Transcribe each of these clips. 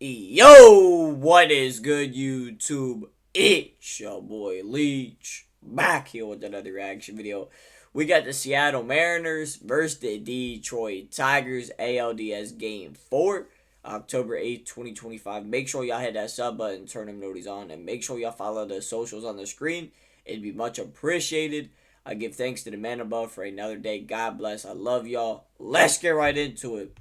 Yo, what is good, YouTube? It's your boy Leach back here with another reaction video. We got the Seattle Mariners versus the Detroit Tigers ALDS Game 4, October 8th, 2025. Make sure y'all hit that sub button, turn them notices on, and make sure y'all follow the socials on the screen. It'd be much appreciated. I give thanks to the man above for another day. God bless. I love y'all. Let's get right into it.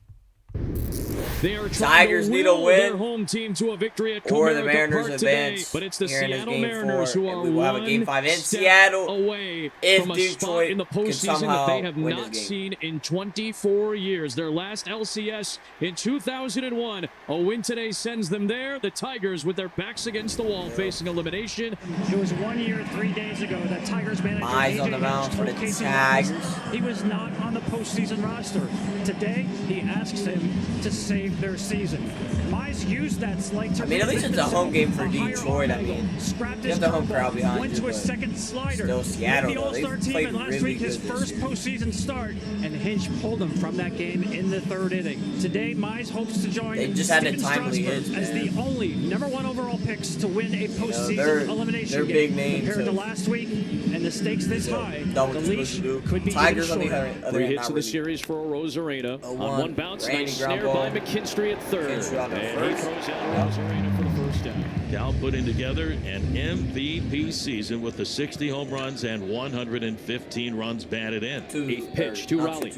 Tigers need a win, their home team to a victory at or the Mariners advance. But it's the Seattle Mariners who are we will have a Game 5 in Seattle away if from a Detroit spot in the postseason that they have win not seen in 24 years. Their last LCS in 2001. A win today sends them there. The Tigers with their backs against the wall, facing elimination. It was 1 year, 3 days ago that Tigers manager Eyes on the mound for the Tigers. He was not on the postseason roster. Today, he asks him to save their season. Mize used that slight to at least it's a home game for Detroit. You have the home crowd behind went you, to a second slider. Still Seattle, the All-Star team, and last really week his first postseason start, and Hinch pulled him from that game in the third inning. Today, Mize hopes to join They just had a timely hit as the only #1 overall picks to win a postseason elimination game. Big names compared to last week, and the stakes this high. The Leach could be Tigers on the other. other 3 hits in the series for Rosarena. On one bounce, nice snare by McKinstry at third. And he throws out Rosarena for the first down. Cal putting together an MVP season with the 60 home runs and 115 runs batted in. Eighth pitch to Raleigh.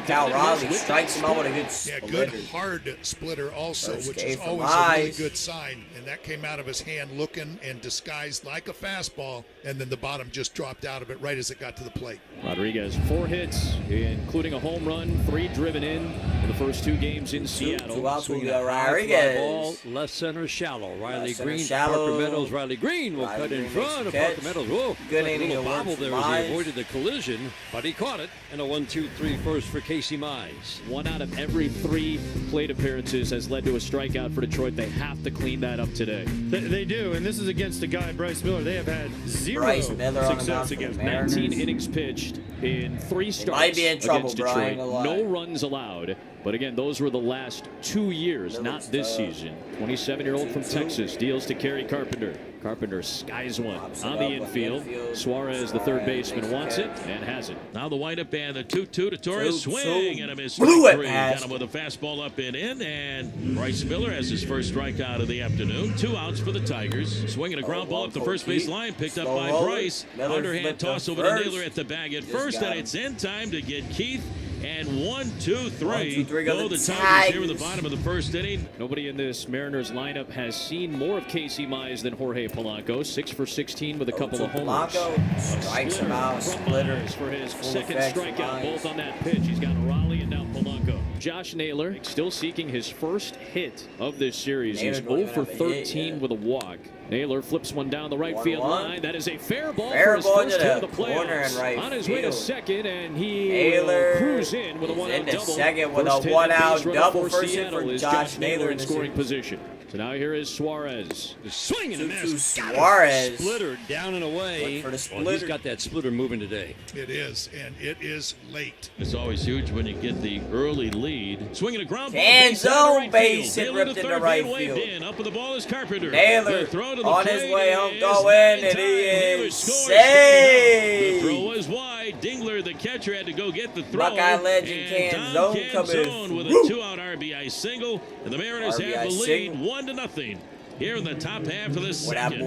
Cal Raleigh strikes him out with a good good hard splitter also, which is always a really good sign. And that came out of his hand looking and disguised like a fastball, and then the bottom just dropped out of it right as it got to the plate. Rodriguez, 4 hits, including a home run, 3 driven in the first 2 games in Seattle. Two outs will go Rodriguez. Ball, left center shallow. Riley Green, shallow. Parker Meadows. Riley Green will cut in front of Parker Meadows. Whoa, good like inning a little bobble there as he Mize. avoided the collision, but he caught it. And a 1-2-3 first for Casey Mize. 1 out of every 3 plate appearances has led to a strikeout for Detroit. They have to clean that up today. They do, and this is against a guy, Bryce Miller. They have had zero success against 19 innings pitched in 3 starts might be in trouble, against Detroit. Brian, no runs allowed. But again, those were the last 2 years, not this season. 27-year-old from Texas deals to Kerry Carpenter. Carpenter skies one on the infield. Suarez, the third baseman, wants it and has it. Now the windup and the 2-2 to Torres. Swing and a miss. Blew it 3. past. Got him with a fastball up and in. And Bryce Miller has his first strikeout of the afternoon. 2 outs for the Tigers. Swinging a ground ball up the first base line. Picked up by Bryce. Underhand toss over to Naylor at the bag at first. And it's in time to get Keith. And 1, 2, 3. Go the Tigers here in the bottom of the first inning. Nobody in this Mariners lineup has seen more of Casey Mize than Jorge Polanco. 6 for 16 with a couple of homers. Polanco strikes him out. Splitter for his second strikeout, both on that pitch. He's got Raleigh and now Polanco. Josh Naylor still seeking his first hit of this series. He's 0 for 13 with a walk. Naylor flips one down the right field line. That is a fair ball for his first hit of the playoffs. On his way to second, and he will cruise in with a one-out double. Second with a one-out double. First hit for Josh Naylor in scoring position. So now here is Suarez. The swing and a miss. Suarez. Splitter down and away. For the splitter. Well, he's got that splitter moving today. It is, and it is late. It's always huge when you get the early lead. Swinging a ground ball. Zone base hit ripped into right field. In. Up with the ball is Carpenter. Naylor throw to the on his way home, is going, and he is saved. The throw is wide. Dingler, the catcher, had to go get the throw. Buckeye legend Canzone with a 2-out RBI single, and the Mariners have the lead 1-0. Here in the top half of this second.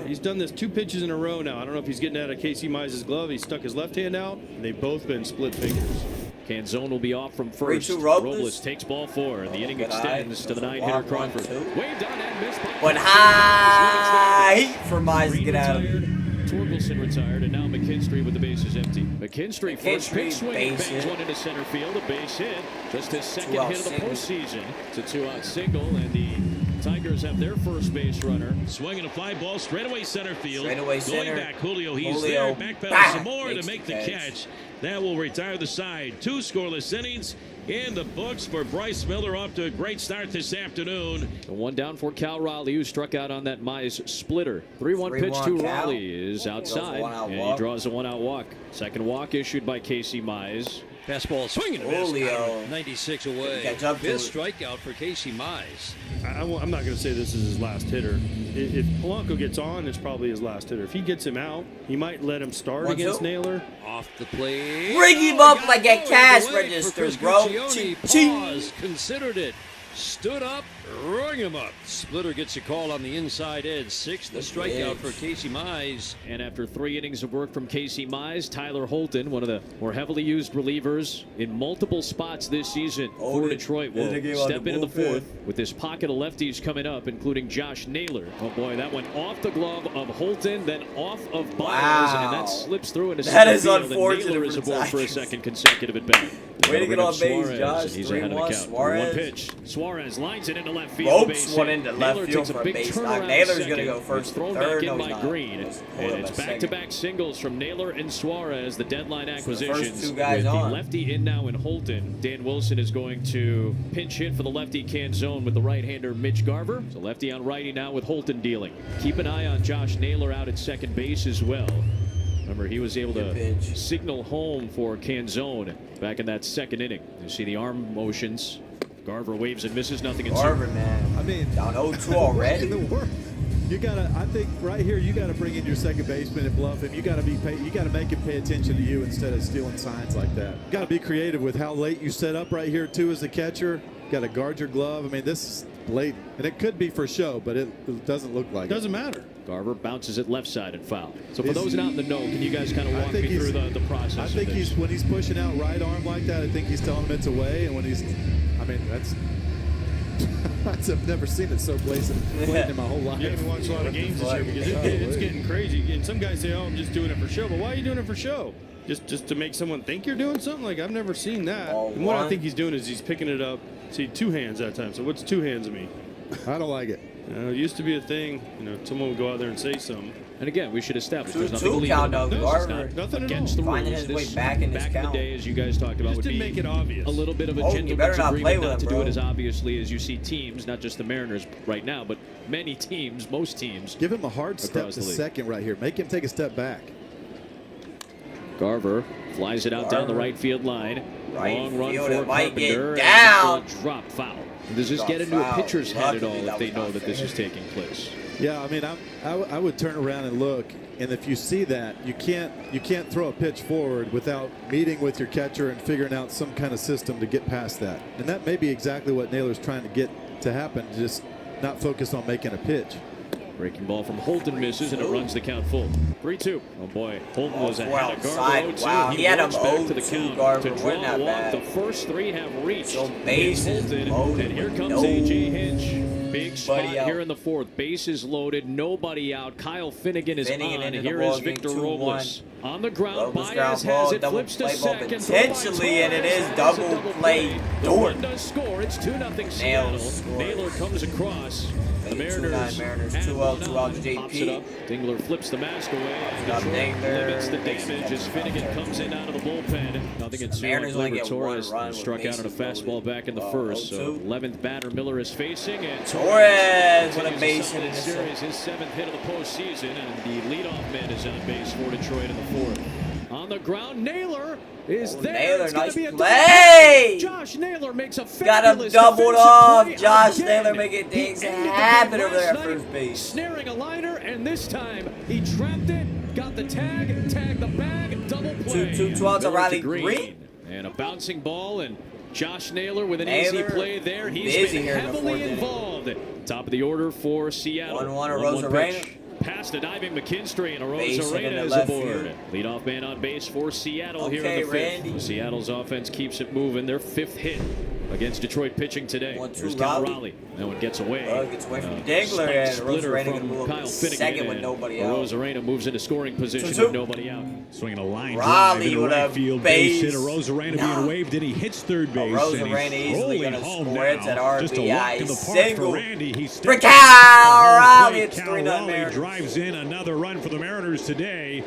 He's done this 2 pitches in a row now. I don't know if he's getting out of Casey Mize's glove. He stuck his left hand out, and they've both been split fingers. Canzone will be off from first. Robles takes ball 4. The inning extends to the 9-hitter Crawford. Waved on and missed. But high heat for Mize to get out of it. Torkelson retired, and now McKinstry with the bases empty. McKinstry first pitch swing, bangs one into center field, a base hit. Just his second hit of the postseason. It's a 2-out single, and the Tigers have their first base runner. Swinging a fly ball straightaway center field. Straightaway Going center. back, Julio. He's there. Backpedal some more to make the catch. That will retire the side. 2 scoreless innings in the books for Bryce Miller. Off to a great start this afternoon. The one down for Cal Raleigh, who struck out on that Mize splitter. 3-1 pitch to Raleigh is outside, and he draws a 1-out walk. Second walk issued by Casey Mize. Fastball swinging and a miss. Julio. 96 away. Catch up to Fifth it. strikeout for Casey Mize. I'm not going to say this is his last hitter. If Polanco gets on, it's probably his last hitter. If he gets him out, he might let him start against Naylor. Off the plate. Bring him up like a cash register, bro. Pause, considered it. Stood up, rung him up. Splitter gets a call on the inside edge. Sixth, the strikeout for Casey Mize. And after 3 innings of work from Casey Mize, Tyler Holton, one of the more heavily used relievers in multiple spots this season for Detroit, will step into the fourth with this pocket of lefties coming up, including Josh Naylor. Oh boy, that went off the glove of Holton, then off of Byers, and that slips through into that is field, unfortunate. And Naylor is aboard for a second consecutive at bat. Way to get on base, Josh. He's ahead of the count. Suarez. One pitch. Suarez lines it into left field. Ropes one into left field for a base knock. Naylor's going to go first thrown and third. back in No, by Green. And it's back-to-back singles from Naylor and Suarez, the deadline acquisitions. First two guys with on. the lefty in now in Holton. Dan Wilson is going to pinch hit for the lefty Canzone with the right-hander Mitch Garver. So lefty on righty now with Holton dealing. Keep an eye on Josh Naylor out at second base as well. Remember, he was able to signal home for Canzone back in that second inning. You see the arm motions. Garver waves and misses, nothing in Garver, man. I mean, down 0-2 already. In the world. You gotta. I think right here, you gotta bring in your second baseman and bluff him. You gotta you gotta make him pay attention to you instead of stealing signs like that. You gotta be creative with how late you set up right here too as a catcher. You gotta guard your glove. I mean, this is blatant, and it could be for show, but it doesn't look like it. Doesn't matter. Garver bounces it left side and foul. So for those not in the know, can you guys kind of walk me through the process? I think when he's pushing out right arm like that, I think he's telling him it's away, and when he's, I mean, that's. I've never seen it so blatant in my whole life. You haven't watched a lot of games this year because it's getting crazy. And some guys say, "Oh, I'm just doing it for show." But why are you doing it for show? Just to make someone think you're doing something? Like, I've never seen that. And what I think he's doing is he's picking it up. See, two hands that time. So what's two hands mean? I don't like it. It used to be a thing. Someone would go out there and say something. And again, we should establish there's Two nothing count illegal. of Garver. Nothing Against the Finding rules. his way back in this back count. in the day, as you guys talked about, Just would didn't be make it obvious. a little bit of a You better gentleman's not play agreement with not him, to do bro. it as obviously as you see teams, not just the Mariners right now, but many teams, most teams. Give him a hard step across to the league. second right here. Make him take a step back. Garver flies it out down the right field line. Right Long run field, for it might Carpenter. get down. And drop foul. Does this get into a pitcher's head at all if they know that this is taking place? Yeah, I mean, I would turn around and look, and if you see that, you can't throw a pitch forward without meeting with your catcher and figuring out some kind of system to get past that. And that may be exactly what Naylor's trying to get to happen, just not focus on making a pitch. Breaking ball from Holton misses, and it runs the count full. 3-2. Oh boy, Holton was ahead of outside. Garver 0-2. Wow, he had him walks back to the 0-2, count Garver. to draw Wasn't that a walk. bad. The first three have reached. So bases Holton, loaded and here with comes A.J. Hinch. Big Nobody spot out. here in the fourth. Bases loaded, nobody out. Kyle Finnegan is Finnegan on. into the Here ball is game, Victor 2-1. Robles. On the ground, Robles Baez ground has ball, it, double flips to play ball second. potentially, and it is double play The door. one does score. It's 2-0 Seattle. scores. Naylor comes across. The Mariners, Mariners, have 2-0, one 2 out. out to Pops it up. JP. Dingler flips the mask away. And Got Detroit Dingler. limits the damage as Finnegan comes in out of the bullpen. Nothing in Mariners only get one Torres run with struck out on a bases fastball loaded. back in the first. So 0-2. 11th batter Miller is facing, and Torres with a continues base solid hit in this series, his 7th hit of the postseason, and the leadoff man is on base for Detroit in the fourth. On the ground, Naylor is there. Naylor, It's gonna nice be a play. Josh Naylor makes a Got him fabulous doubled defensive off. play Josh again. Naylor making things He ended the happen game over there at last first night, base. snaring a liner, and this time he trapped it, got the tag, tagged the bag, double play. 2-2 outs to Miller Riley Green. Green. And a bouncing ball, and Josh Naylor with an Naylor, easy play there. He's busy been here in the heavily fourth inning. involved. Top of the order for Seattle. 1-1 to 1-1 Rosarena. pitch. Past a diving McKinstry, and Base hit in Rosarena the is left aboard. field. Leadoff man on base for Seattle here Okay, in the fifth. Randy. Seattle's offense keeps it moving. Their 5th hit against Detroit pitching today. 1-2 Here's Cal Raleigh. Raleigh. That one gets away. Gets away from Spike Dingler, and splitter Rosarena from gonna move up Kyle to Finnegan, second with and nobody out. Rosarena moves into scoring position 2-2. with nobody out. Swinging a line Raleigh drive into with right a field base. base hit. Rosarena being waved, and he hits third base. Rosarena and he's easily rolling gonna home score. now. It's an Just a walk RBI in the park single. for Randy. He For steps Cal up Raleigh, to the it's plate. 3-0 Cal Raleigh Mariners. drives in another run for the Mariners today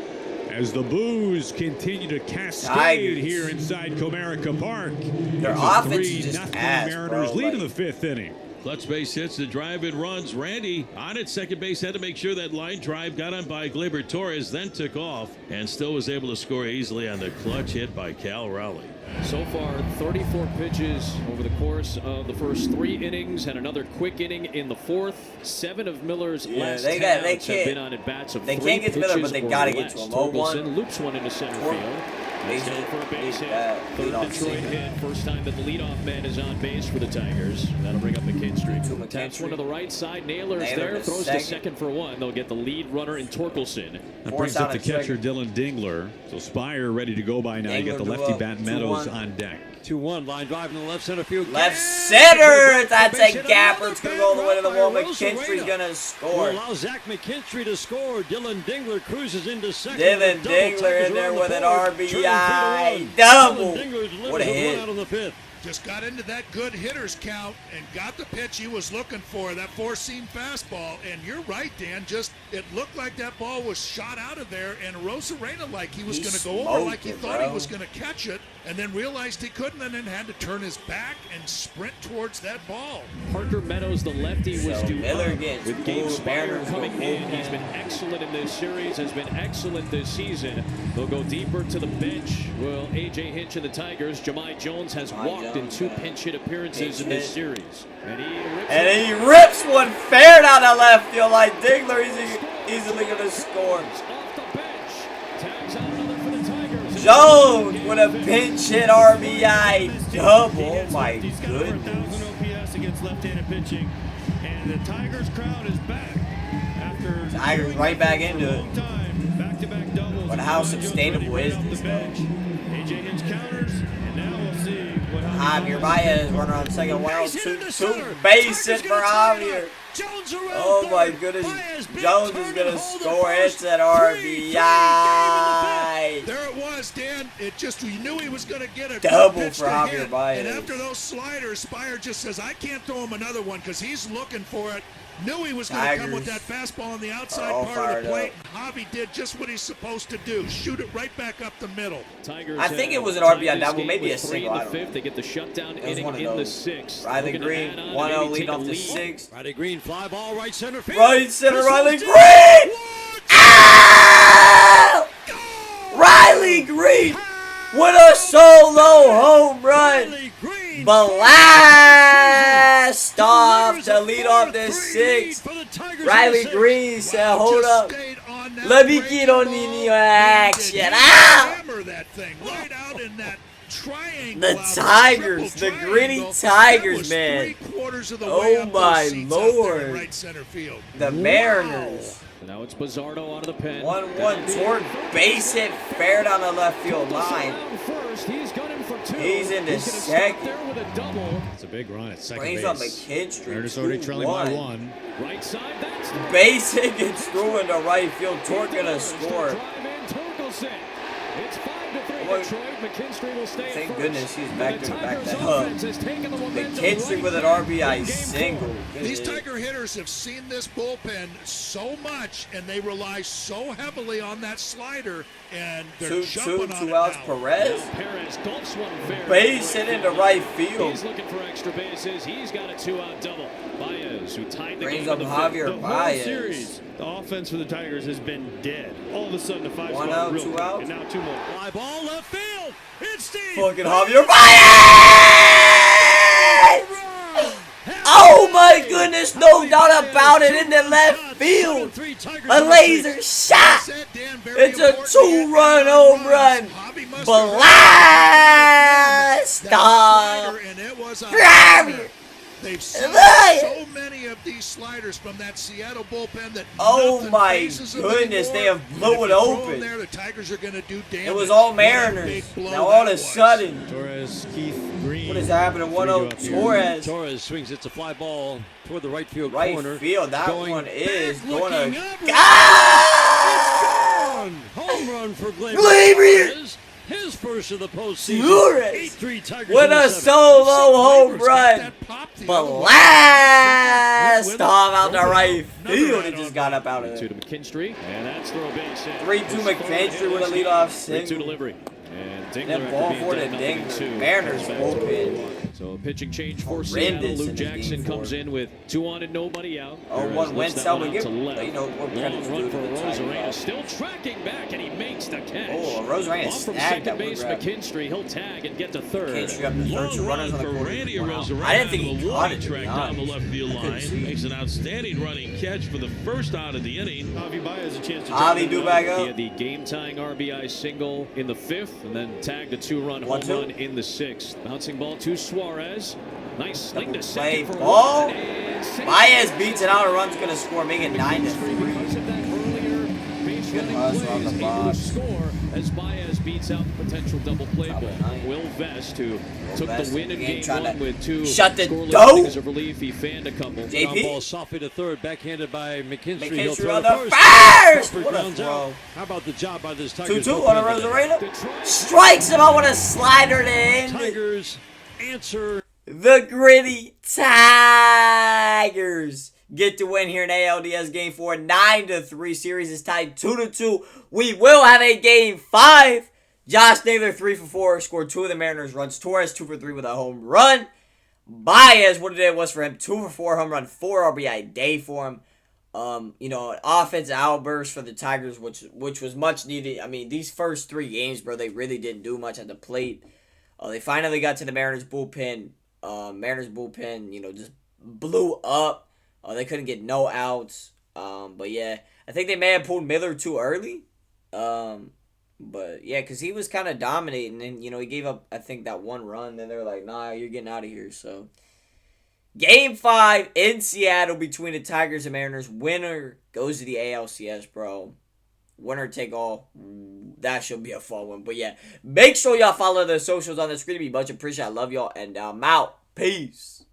as the boos continue to cascade Tigers. here inside Comerica Park. Their It's a offense is just 3-0 ass, Mariners bro. lead in Like, the 5th inning. Clutch base hits the drive-in runs. Randy on at second base had to make sure that line drive got on by Gleyber Torres, then took off and still was able to score easily on the clutch hit by Cal Raleigh. So far, 34 pitches over the course of the first 3 innings, and another quick inning in the 4th. 7 of Miller's last 10 outs have been on at-bats of 3 pitches. They can't get to Miller, but they gotta get to him. Torkelson loops one into center field. Base hit for a base hit. Third Detroit hit. First time that the leadoff man is on base for the Tigers. That'll bring up McKinstry. Taps one to the right side. Naylor's there. Throws to second for 1. They'll get the lead runner in Torkelson. That brings up the catcher, Dylan Dingler. So Spire ready to go by now. You get the lefty bat Meadows on deck. 2-1 line drive in the left center field. Left center! That's a gapper. It's going to go all the way to the wall. McKinstry's going to score. Will allow Zach McKinstry to score. Dylan Dingler cruises into second. Dylan Dingler in there with an RBI double. What a hit. On the 5th. Just got into that good hitters count and got the pitch he was looking for, that four-seam fastball. And you're right, Dan. Just it looked like that ball was shot out of there, and Rosarena like he was going to go over, like he thought he was going to catch it, and then realized he couldn't, and then had to turn his back and sprint towards that ball. Parker Meadows, the lefty, was due Miller with Gabe Spire coming in. He's been excellent in this series, has been excellent this season. They'll go deeper to the bench. Well, A.J. Hinch and the Tigers. Jahmai Jones has walked in 2 pinch hit appearances in this series. And he rips one fair down the left field like Dingler easily going to score. Off the bench. Tags out another for the Tigers. Jones with a pinch hit RBI double. Oh my goodness. 1,000 OPS against left-handed pitching. And the Tigers crowd is back. After Tigers right back into it. Back-to-back doubles. But how sustainable is this, though? A.J. Hinch counters, and now we'll see. Javier Baez runner on second. Wow, two base hit for Javier. Oh my goodness, Jones is gonna score. It's an RBI. There it was, Dan. It just, you knew he was gonna get a double for Javier Baez. And after those sliders, Spire just says, I can't throw him another one because he's looking for it. Knew he was going to come with that fastball on the outside part of the plate. Javi did just what he's supposed to do. Shoot it right back up the middle. Tigers, I think it was an RBI double, maybe a single. In the 5th, they get the shutdown inning in the 6th. Riley Green, 1-0 lead off the 6th. Riley Green, fly ball, right center field. Right center, Riley Green! Ah! Riley Green with a solo home run. Blast off to lead off the 6th. Riley Green said, hold up. Let me get on the action. Ah! The Tigers, the gritty Tigers, man. Oh my Lord. The Mariners. Now it's Bizzardo out of the pen. 1-1 toward base hit, fair down the left field line. He's into second. It's a big run at second Brings base. up McKinstry. Mariners already trailing by 1. Right side, that's the base hit gets through into right field. Torque gonna score. It's 5-3 Detroit. McKinstry will stay. Thank goodness he's back to back that up. McKinstry with an RBI single. These Tiger hitters have seen this bullpen so much, and they rely so heavily on that slider, and they're jumping on it outs. now. Perez dumps one fair. Base hit into right field. He's looking for extra bases. He's got a 2-out double. Baez, who tied the Brings game up in the Javier Baez. Series, the offense for the Tigers has been dead. All of a sudden, a 5 1 out, real 2 quick, outs. and now 2 more. Fly ball left field. It's Steve. Fucking Javier Baez! Oh my goodness, no doubt about it, in the left field. A laser shot. It's a 2-run home run. Blast off. They've seen so many of these sliders from that Seattle bullpen that oh my goodness, they have blew it open. There, the Tigers are going to do damage. It was all Mariners. Now all of a sudden, Torres, Keith, Green. what is happening? 1-0 Torres swings. It's a fly ball toward the right field right corner. Field. That one is going to. Home run for Gleyber. His first of the postseason. 8-3 Tigers with a solo home run. Blast off out the right field. It just got up out of there. 3-2 to McKinstry, and that's throw base hit. 3-2 McKinstry with a leadoff single. 3-2 delivery. And then ball for the Dingler. Mariners bullpen. So a pitching change for Horrendous Seattle. in Luke this Jackson game comes four. in with 2 on and nobody out. Oh, Perez one lifts went that one Selma out to give. left. You know what Long credit to run do for to the Tigers. Rosarena. Still tracking back, and he makes the catch. Oh, Rosarena Off from snagged second that base, one grab. McKinstry. He'll tag and get to third. McKinstry up to third. Long Two runners run on the for corner. Randy Wow. Rosarena. I didn't think he caught it. Track down the left field line. Makes an outstanding running catch for the first out of the inning. Javi Baez a chance to Javi do back He up. had the game-tying RBI single in the 5th, and then tagged a 2-run home 1-2. run in the 6th. Bouncing ball to Suarez. Nice swing to Play second for ball. one, and safe. Baez beats it out. A run's gonna score, make it 9-3. Because of that earlier base Good running hustle on plays, the able to box. score as Baez beats out the potential double play Top ball. of the ninth. Will Vest, who took Vest the win in in the game, game trying 1 to with 2 shut the scoreless dough. innings of relief. He fanned a couple. Ground JP. ball softly to third, backhanded by McKinstry. He'll McKinstry throw on to the first. first. Crawford What a grounds throw. out. How about the job by this Tigers? 2-2 on a bullpen today? Rosarena. Strikes him out with a slider to end it. Tigers answer. The gritty Tigers get to win here in ALDS Game 4. 9-3. Series is tied 2-2. We will have a Game 5. Josh Naylor 3 for 4. Scored 2 of the Mariners runs. Torres 2 for 3 with a home run. Baez, what a day it was for him. 2 for 4 home run. 4 RBI day for him. An offensive outburst for the Tigers, which was much needed. I mean, these first 3 games, bro, they really didn't do much at the plate. They finally got to the Mariners bullpen. Mariners bullpen, just blew up. They couldn't get no outs. But yeah, I think they may have pulled Miller too early. But yeah, because he was kind of dominating, and he gave up, I think, that 1 run. Then they're like, nah, you're getting out of here. So Game 5 in Seattle between the Tigers and Mariners. Winner goes to the ALCS, bro. Winner take all. That should be a fun one. But yeah, make sure y'all follow the socials on the screen. Be much appreciated. I love y'all, and I'm out. Peace.